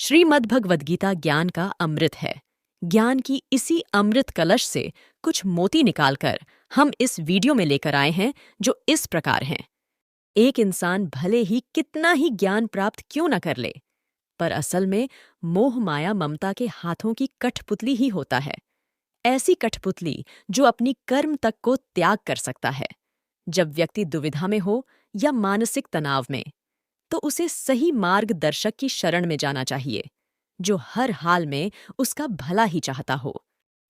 श्रीमद् भगवद गीता ज्ञान का अमृत है। ज्ञान की इसी अमृत कलश से कुछ मोती निकालकर हम इस वीडियो में लेकर आए हैं, जो इस प्रकार हैं। एक इंसान भले ही कितना ही ज्ञान प्राप्त क्यों न कर ले, पर असल में मोह माया ममता के हाथों की कठपुतली ही होता है। ऐसी कठपुतली जो अपनी कर्म तक को त्याग कर सकता है। जब व्यक्ति दुविधा में हो या मानसिक तनाव में, तो उसे सही मार्गदर्शक की शरण में जाना चाहिए, जो हर हाल में उसका भला ही चाहता हो।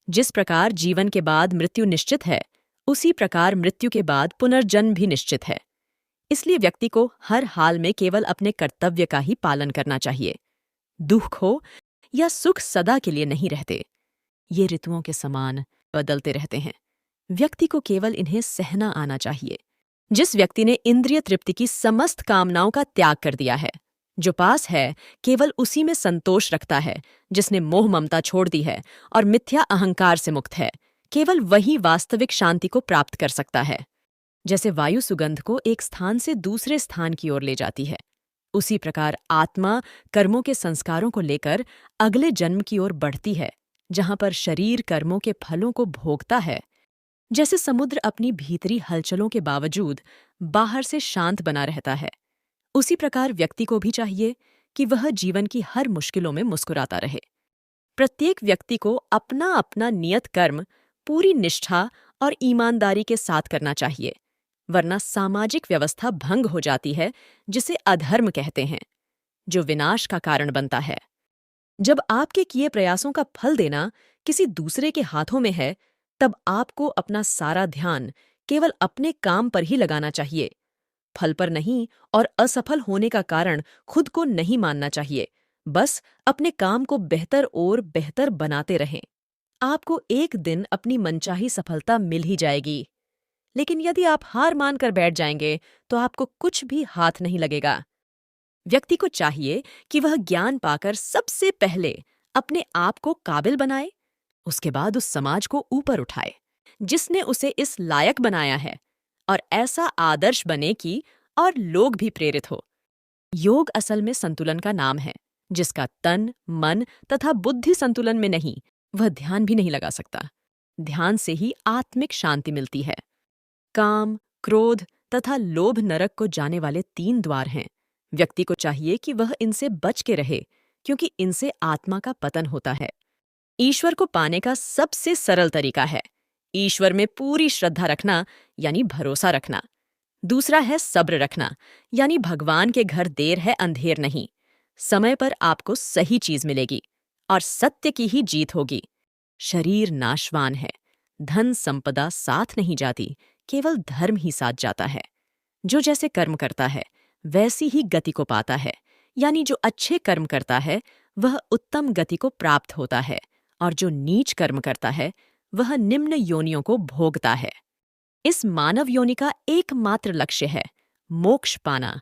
जिस प्रकार जीवन के बाद मृत्यु निश्चित है, उसी प्रकार मृत्यु के बाद पुनर्जन्म भी निश्चित है। इसलिए व्यक्ति को हर हाल में केवल अपने कर्तव्य का ही पालन करना चाहिए। दुख हो या सुख सदा के लिए नहीं रहते, ये ऋतुओं के समान बदलते रहते हैं। व्यक्ति को केवल इन्हें सहना आना चाहिए। जिस व्यक्ति ने इंद्रिय तृप्ति की समस्त कामनाओं का त्याग कर दिया है, जो पास है केवल उसी में संतोष रखता है, जिसने मोह ममता छोड़ दी है और मिथ्या अहंकार से मुक्त है, केवल वही वास्तविक शांति को प्राप्त कर सकता है। जैसे वायु सुगंध को एक स्थान से दूसरे स्थान की ओर ले जाती है, उसी प्रकार आत्मा कर्मों के संस्कारों को लेकर अगले जन्म की ओर बढ़ती है, जहां पर शरीर कर्मों के फलों को भोगता है। जैसे समुद्र अपनी भीतरी हलचलों के बावजूद बाहर से शांत बना रहता है, उसी प्रकार व्यक्ति को भी चाहिए कि वह जीवन की हर मुश्किलों में मुस्कुराता रहे। प्रत्येक व्यक्ति को अपना अपना नियत कर्म पूरी निष्ठा और ईमानदारी के साथ करना चाहिए, वरना सामाजिक व्यवस्था भंग हो जाती है, जिसे अधर्म कहते हैं, जो विनाश का कारण बनता है। जब आपके किए प्रयासों का फल देना किसी दूसरे के हाथों में है, तब आपको अपना सारा ध्यान केवल अपने काम पर ही लगाना चाहिए, फल पर नहीं, और असफल होने का कारण खुद को नहीं मानना चाहिए। बस अपने काम को बेहतर और बेहतर बनाते रहें। आपको एक दिन अपनी मनचाही सफलता मिल ही जाएगी, लेकिन यदि आप हार मानकर बैठ जाएंगे तो आपको कुछ भी हाथ नहीं लगेगा। व्यक्ति को चाहिए कि वह ज्ञान पाकर सबसे पहले अपने आप को काबिल बनाए, उसके बाद उस समाज को ऊपर उठाए जिसने उसे इस लायक बनाया है, और ऐसा आदर्श बने कि और लोग भी प्रेरित हो। योग असल में संतुलन का नाम है। जिसका तन, मन तथा बुद्धि संतुलन में नहीं, वह ध्यान भी नहीं लगा सकता। ध्यान से ही आत्मिक शांति मिलती है। काम, क्रोध तथा लोभ नरक को जाने वाले 3 द्वार हैं। व्यक्ति को चाहिए कि वह इनसे बच के रहे, क्योंकि इनसे आत्मा का पतन होता है। ईश्वर को पाने का सबसे सरल तरीका है ईश्वर में पूरी श्रद्धा रखना, यानी भरोसा रखना। दूसरा है सब्र रखना, यानी भगवान के घर देर है अंधेर नहीं। समय पर आपको सही चीज मिलेगी और सत्य की ही जीत होगी। शरीर नाशवान है, धन संपदा साथ नहीं जाती, केवल धर्म ही साथ जाता है। जो जैसे कर्म करता है वैसी ही गति को पाता है, यानी जो अच्छे कर्म करता है वह उत्तम गति को प्राप्त होता है, और जो नीच कर्म करता है वह निम्न योनियों को भोगता है। इस मानव योनि का एकमात्र लक्ष्य है मोक्ष पाना।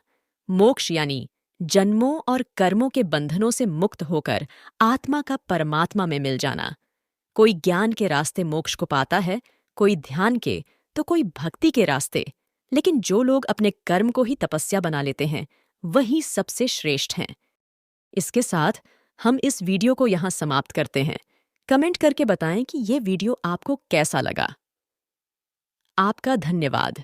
मोक्ष यानी जन्मों और कर्मों के बंधनों से मुक्त होकर आत्मा का परमात्मा में मिल जाना। कोई ज्ञान के रास्ते मोक्ष को पाता है, कोई ध्यान के, तो कोई भक्ति के रास्ते। लेकिन जो लोग अपने कर्म को ही तपस्या बना लेते हैं, वही सबसे श्रेष्ठ हैं। इसके साथ हम इस वीडियो को यहाँ समाप्त करते हैं। कमेंट करके बताएं कि ये वीडियो आपको कैसा लगा। आपका धन्यवाद।